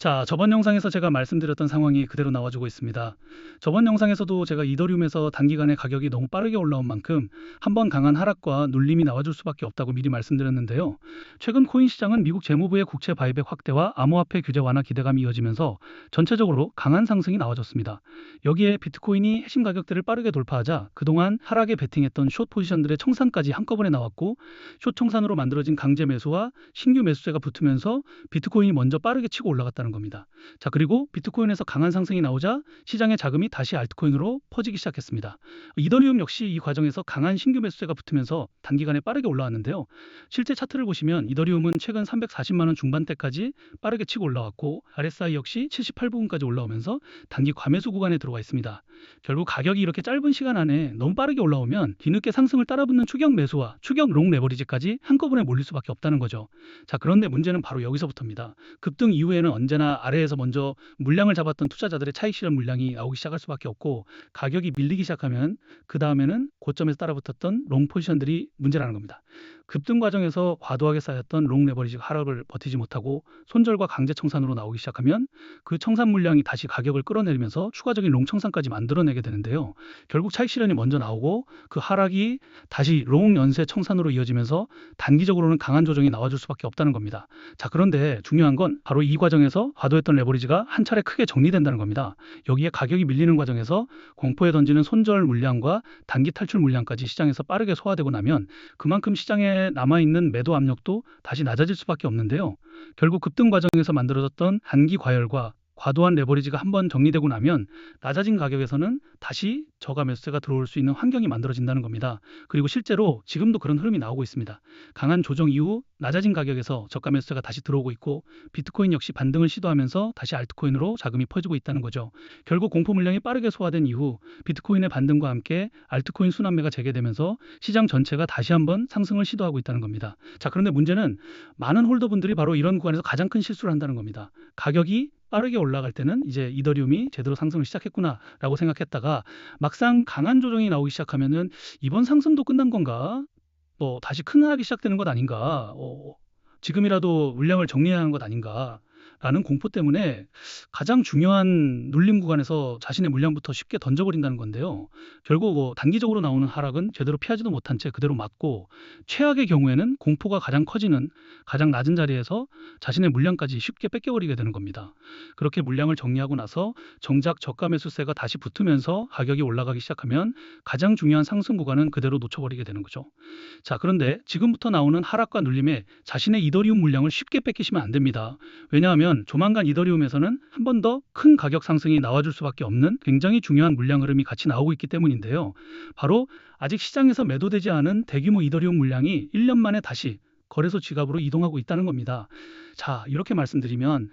자, 저번 영상에서 제가 말씀드렸던 상황이 그대로 나와주고 있습니다. 저번 영상에서도 제가 이더리움에서 단기간에 가격이 너무 빠르게 올라온 만큼 한번 강한 하락과 눌림이 나와줄 수밖에 없다고 미리 말씀드렸는데요. 최근 코인 시장은 미국 재무부의 국채 바이백 확대와 암호화폐 규제 완화 기대감이 이어지면서 전체적으로 강한 상승이 나와줬습니다. 여기에 비트코인이 핵심 가격대를 빠르게 돌파하자 그동안 하락에 베팅했던 숏 포지션들의 청산까지 한꺼번에 나왔고, 숏 청산으로 만들어진 강제 매수와 신규 매수세가 붙으면서 비트코인이 먼저 빠르게 치고 올라갔다는 겁니다. 자, 그리고 비트코인에서 강한 상승이 나오자 시장의 자금이 다시 알트코인으로 퍼지기 시작했습니다. 이더리움 역시 이 과정에서 강한 신규 매수세가 붙으면서 단기간에 빠르게 올라왔는데요. 실제 차트를 보시면 이더리움은 최근 340만 원 중반대까지 빠르게 치고 올라왔고, RSI 역시 78부근까지 올라오면서 단기 과매수 구간에 들어와 있습니다. 결국 가격이 이렇게 짧은 시간 안에 너무 빠르게 올라오면 뒤늦게 상승을 따라붙는 추격 매수와 추격 롱 레버리지까지 한꺼번에 몰릴 수밖에 없다는 거죠. 자, 그런데 문제는 바로 여기서부터입니다. 급등 이후에는 언제나 아래에서 먼저 물량을 잡았던 투자자들의 차익 실현 물량이 나오기 시작할 수밖에 없고, 가격이 밀리기 시작하면 그 다음에는 고점에서 따라붙었던 롱 포지션들이 문제라는 겁니다. 급등 과정에서 과도하게 쌓였던 롱 레버리지 하락을 버티지 못하고 손절과 강제 청산으로 나오기 시작하면 그 청산 물량이 다시 가격을 끌어내리면서 추가적인 롱 청산까지 만들어내게 되는데요. 결국 차익 실현이 먼저 나오고 그 하락이 다시 롱 연쇄 청산으로 이어지면서 단기적으로는 강한 조정이 나와줄 수밖에 없다는 겁니다. 자, 그런데 중요한 건 바로 이 과정에서 과도했던 레버리지가 한 차례 크게 정리된다는 겁니다. 여기에 가격이 밀리는 과정에서 공포에 던지는 손절 물량과 단기 탈출 물량까지 시장에서 빠르게 소화되고 나면 그만큼 시장에 남아있는 매도 압력도 다시 낮아질 수밖에 없는데요. 결국 급등 과정에서 만들어졌던 단기 과열과 과도한 레버리지가 한번 정리되고 나면 낮아진 가격에서는 다시 저가 매수세가 들어올 수 있는 환경이 만들어진다는 겁니다. 그리고 실제로 지금도 그런 흐름이 나오고 있습니다. 강한 조정 이후 낮아진 가격에서 저가 매수세가 다시 들어오고 있고, 비트코인 역시 반등을 시도하면서 다시 알트코인으로 자금이 퍼지고 있다는 거죠. 결국 공포 물량이 빠르게 소화된 이후 비트코인의 반등과 함께 알트코인 순환매가 재개되면서 시장 전체가 다시 한번 상승을 시도하고 있다는 겁니다. 자, 그런데 문제는 많은 홀더분들이 바로 이런 구간에서 가장 큰 실수를 한다는 겁니다. 가격이 빠르게 올라갈 때는 이제 이더리움이 제대로 상승을 시작했구나라고 생각했다가 막상 강한 조정이 나오기 시작하면은 이번 상승도 끝난 건가? 또 다시 큰 하락이 시작되는 것 아닌가? 지금이라도 물량을 정리해야 하는 것 아닌가? 라는 공포 때문에 가장 중요한 눌림 구간에서 자신의 물량부터 쉽게 던져버린다는 건데요. 결국 단기적으로 나오는 하락은 제대로 피하지도 못한 채 그대로 맞고, 최악의 경우에는 공포가 가장 커지는 가장 낮은 자리에서 자신의 물량까지 쉽게 뺏겨버리게 되는 겁니다. 그렇게 물량을 정리하고 나서 정작 저가 매수세가 다시 붙으면서 가격이 올라가기 시작하면 가장 중요한 상승 구간은 그대로 놓쳐버리게 되는 거죠. 자, 그런데 지금부터 나오는 하락과 눌림에 자신의 이더리움 물량을 쉽게 뺏기시면 안 됩니다. 왜냐하면 조만간 이더리움에서는 한 번 더 큰 가격 상승이 나와줄 수밖에 없는 굉장히 중요한 물량 흐름이 같이 나오고 있기 때문인데요. 바로 아직 시장에서 매도되지 않은 대규모 이더리움 물량이 1년 만에 다시 거래소 지갑으로 이동하고 있다는 겁니다. 자, 이렇게 말씀드리면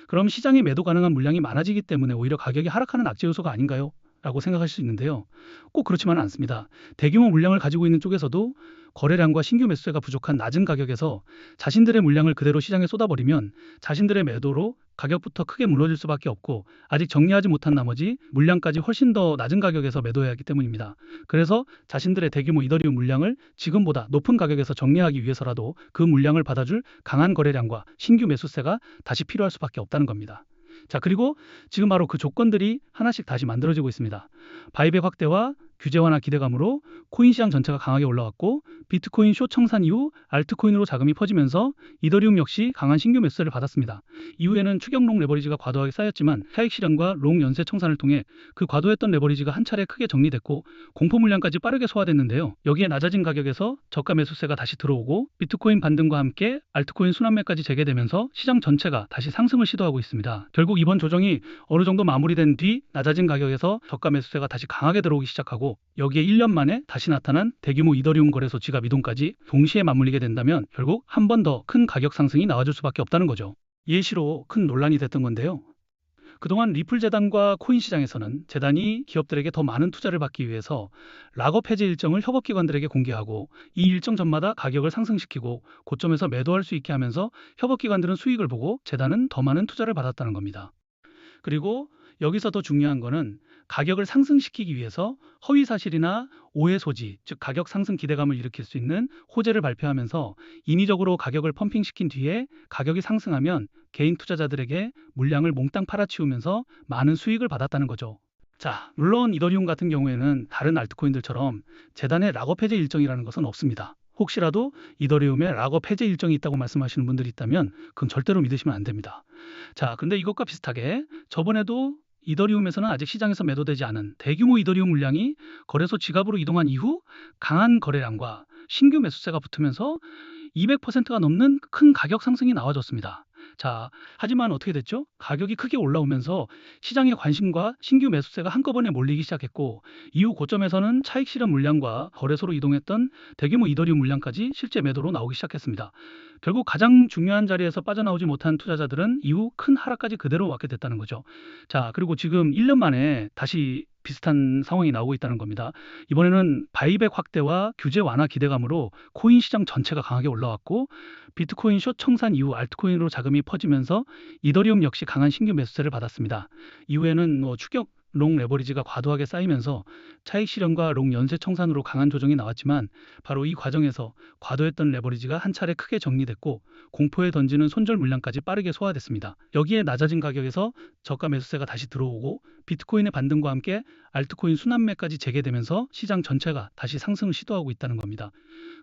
그럼 시장에 매도 가능한 물량이 많아지기 때문에 오히려 가격이 하락하는 악재 요소가 아닌가요? 라고 생각하실 수 있는데요. 꼭 그렇지만은 않습니다. 대규모 물량을 가지고 있는 쪽에서도 거래량과 신규 매수세가 부족한 낮은 가격에서 자신들의 물량을 그대로 시장에 쏟아버리면 자신들의 매도로 가격부터 크게 무너질 수밖에 없고, 아직 정리하지 못한 나머지 물량까지 훨씬 더 낮은 가격에서 매도해야 하기 때문입니다. 그래서 자신들의 대규모 이더리움 물량을 지금보다 높은 가격에서 정리하기 위해서라도 그 물량을 받아줄 강한 거래량과 신규 매수세가 다시 필요할 수밖에 없다는 겁니다. 자, 그리고 지금 바로 그 조건들이 하나씩 다시 만들어지고 있습니다. 바이백 확대와 규제 완화 기대감으로 코인 시장 전체가 강하게 올라왔고, 비트코인 숏 청산 이후 알트코인으로 자금이 퍼지면서 이더리움 역시 강한 신규 매수세를 받았습니다. 이후에는 추격롱 레버리지가 과도하게 쌓였지만 차익 실현과 롱 연쇄 청산을 통해 그 과도했던 레버리지가 한 차례 크게 정리됐고 공포 물량까지 빠르게 소화됐는데요. 여기에 낮아진 가격에서 저가 매수세가 다시 들어오고 비트코인 반등과 함께 알트코인 순환매까지 재개되면서 시장 전체가 다시 상승을 시도하고 있습니다. 결국 이번 조정이 어느 정도 마무리된 뒤 낮아진 가격에서 저가 매수세가 다시 강하게 들어오기 시작하고, 여기에 1년 만에 다시 나타난 대규모 이더리움 거래소 지갑 이동까지 동시에 맞물리게 된다면 결국 한 번 더 큰 가격 상승이 나와줄 수밖에 없다는 거죠. 예시로 큰 논란이 됐던 건데요. 그동안 리플 재단과 코인 시장에서는 재단이 기업들에게 더 많은 투자를 받기 위해서 락업 해제 일정을 협업기관들에게 공개하고 이 일정 전마다 가격을 상승시키고 고점에서 매도할 수 있게 하면서 협업기관들은 수익을 보고 재단은 더 많은 투자를 받았다는 겁니다. 그리고 여기서 더 중요한 거는 가격을 상승시키기 위해서 허위 사실이나 오해 소지, 즉 가격 상승 기대감을 일으킬 수 있는 호재를 발표하면서 인위적으로 가격을 펌핑시킨 뒤에 가격이 상승하면 개인 투자자들에게 물량을 몽땅 팔아치우면서 많은 수익을 받았다는 거죠. 자, 물론 이더리움 같은 경우에는 다른 알트코인들처럼 재단의 락업 해제 일정이라는 것은 없습니다. 혹시라도 이더리움에 락업 해제 일정이 있다고 말씀하시는 분들이 있다면 그건 절대로 믿으시면 안 됩니다. 자, 근데 이것과 비슷하게 저번에도 이더리움에서는 아직 시장에서 매도되지 않은 대규모 이더리움 물량이 거래소 지갑으로 이동한 이후 강한 거래량과 신규 매수세가 붙으면서 200%가 넘는 큰 가격 상승이 나와줬습니다. 자, 하지만 어떻게 됐죠? 가격이 크게 올라오면서 시장의 관심과 신규 매수세가 한꺼번에 몰리기 시작했고, 이후 고점에서는 차익 실현 물량과 거래소로 이동했던 대규모 이더리움 물량까지 실제 매도로 나오기 시작했습니다. 결국 가장 중요한 자리에서 빠져나오지 못한 투자자들은 이후 큰 하락까지 그대로 왔게 됐다는 거죠. 자, 그리고 지금 1년 만에 다시 비슷한 상황이 나오고 있다는 겁니다. 이번에는 바이백 확대와 규제 완화 기대감으로 코인 시장 전체가 강하게 올라왔고, 비트코인 숏 청산 이후 알트코인으로 자금이 퍼지면서 이더리움 역시 강한 신규 매수세를 받았습니다. 이후에는 추격 롱 레버리지가 과도하게 쌓이면서 차익 실현과 롱 연쇄 청산으로 강한 조정이 나왔지만, 바로 이 과정에서 과도했던 레버리지가 한 차례 크게 정리됐고 공포에 던지는 손절 물량까지 빠르게 소화됐습니다. 여기에 낮아진 가격에서 저가 매수세가 다시 들어오고 비트코인의 반등과 함께 알트코인 순환매까지 재개되면서 시장 전체가 다시 상승을 시도하고 있다는 겁니다.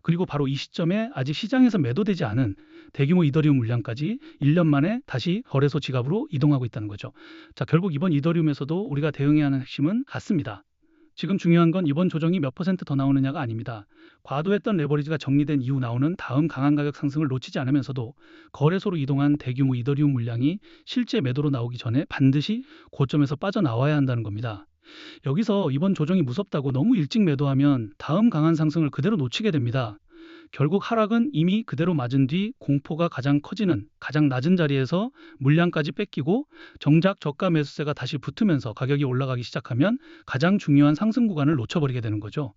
그리고 바로 이 시점에 아직 시장에서 매도되지 않은 대규모 이더리움 물량까지 1년 만에 다시 거래소 지갑으로 이동하고 있다는 거죠. 자, 결국 이번 이더리움에서도 우리가 대응해야 하는 핵심은 같습니다. 지금 중요한 건 이번 조정이 몇 퍼센트 더 나오느냐가 아닙니다. 과도했던 레버리지가 정리된 이후 나오는 다음 강한 가격 상승을 놓치지 않으면서도 거래소로 이동한 대규모 이더리움 물량이 실제 매도로 나오기 전에 반드시 고점에서 빠져나와야 한다는 겁니다. 여기서 이번 조정이 무섭다고 너무 일찍 매도하면 다음 강한 상승을 그대로 놓치게 됩니다. 결국 하락은 이미 그대로 맞은 뒤 공포가 가장 커지는 가장 낮은 자리에서 물량까지 뺏기고 정작 저가 매수세가 다시 붙으면서 가격이 올라가기 시작하면 가장 중요한 상승 구간을 놓쳐버리게 되는 거죠.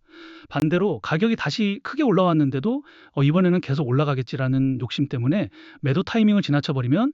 반대로 가격이 다시 크게 올라왔는데도 이번에는 계속 올라가겠지라는 욕심 때문에 매도 타이밍을 지나쳐버리면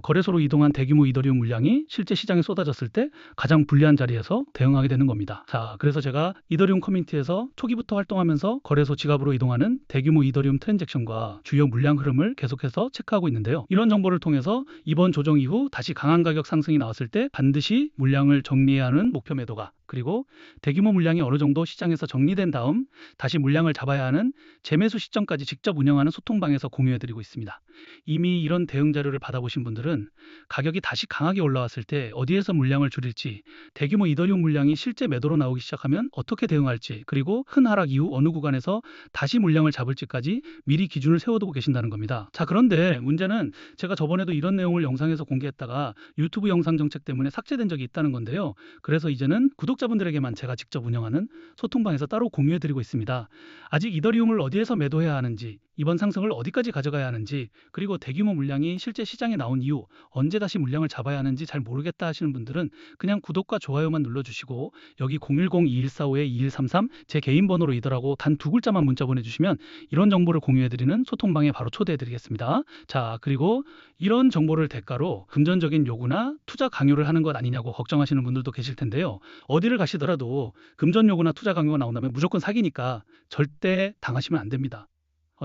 거래소로 이동한 대규모 이더리움 물량이 실제 시장에 쏟아졌을 때 가장 불리한 자리에서 대응하게 되는 겁니다. 자, 그래서 제가 이더리움 커뮤니티에서 초기부터 활동하면서 거래소 지갑으로 이동하는 대규모 이더리움 트랜잭션과 주요 물량 흐름을 계속해서 체크하고 있는데요. 이런 정보를 통해서 이번 조정 이후 다시 강한 가격 상승이 나왔을 때 반드시 물량을 정리해야 하는 목표 매도가, 그리고 대규모 물량이 어느 정도 시장에서 정리된 다음 다시 물량을 잡아야 하는 재매수 시점까지 직접 운영하는 소통방에서 공유해드리고 있습니다. 이미 이런 대응 자료를 받아보신 분들은 가격이 다시 강하게 올라왔을 때 어디에서 물량을 줄일지, 대규모 이더리움 물량이 실제 매도로 나오기 시작하면 어떻게 대응할지, 그리고 큰 하락 이후 어느 구간에서 다시 물량을 잡을지까지 미리 기준을 세워두고 계신다는 겁니다. 자, 그런데 문제는 제가 저번에도 이런 내용을 영상에서 공개했다가 유튜브 영상 정책 때문에 삭제된 적이 있다는 건데요. 그래서 이제는 구독자분들에게만 제가 직접 운영하는 소통방에서 따로 공유해드리고 있습니다. 아직 이더리움을 어디에서 매도해야 하는지, 이번 상승을 어디까지 가져가야 하는지, 그리고 대규모 물량이 실제 시장에 나온 이후 언제 다시 물량을 잡아야 하는지 잘 모르겠다 하시는 분들은 그냥 구독과 좋아요만 눌러주시고 여기 010-2145-2133 제 개인 번호로 단 두 글자만 문자 보내주시면 이런 정보를 공유해드리는 소통방에 바로 초대해드리겠습니다. 자, 그리고 이런 정보를 대가로 금전적인 요구나 투자 강요를 하는 것 아니냐고 걱정하시는 분들도 계실 텐데요. 어디를 가시더라도 금전 요구나 투자 강요가 나온다면 무조건 사기니까 절대 당하시면 안 됩니다.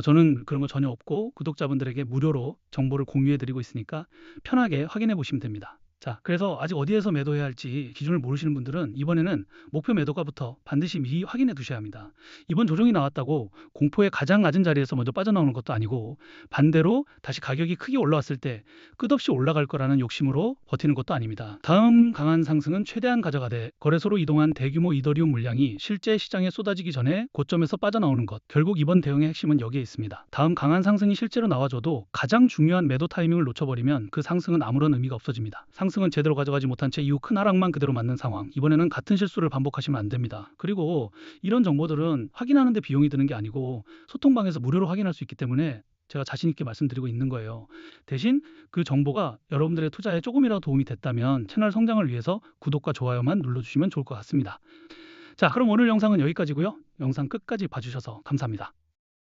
저는 그런 거 전혀 없고 구독자분들에게 무료로 정보를 공유해드리고 있으니까 편하게 확인해 보시면 됩니다. 자, 그래서 아직 어디에서 매도해야 할지 기준을 모르시는 분들은 이번에는 목표 매도가부터 반드시 미리 확인해 두셔야 합니다. 이번 조정이 나왔다고 공포의 가장 낮은 자리에서 먼저 빠져나오는 것도 아니고, 반대로 다시 가격이 크게 올라왔을 때 끝없이 올라갈 거라는 욕심으로 버티는 것도 아닙니다. 다음 강한 상승은 최대한 가져가되 거래소로 이동한 대규모 이더리움 물량이 실제 시장에 쏟아지기 전에 고점에서 빠져나오는 것. 결국 이번 대응의 핵심은 여기에 있습니다. 다음 강한 상승이 실제로 나와줘도 가장 중요한 매도 타이밍을 놓쳐버리면 그 상승은 아무런 의미가 없어집니다. 상승은 제대로 가져가지 못한 채 이후 큰 하락만 그대로 맞는 상황. 이번에는 같은 실수를 반복하시면 안 됩니다. 그리고 이런 정보들은 확인하는 데 비용이 드는 게 아니고 소통방에서 무료로 확인할 수 있기 때문에 제가 자신 있게 말씀드리고 있는 거예요. 대신 그 정보가 여러분들의 투자에 조금이라도 도움이 됐다면 채널 성장을 위해서 구독과 좋아요만 눌러주시면 좋을 것 같습니다. 자, 그럼 오늘 영상은 여기까지고요. 영상 끝까지 봐주셔서 감사합니다.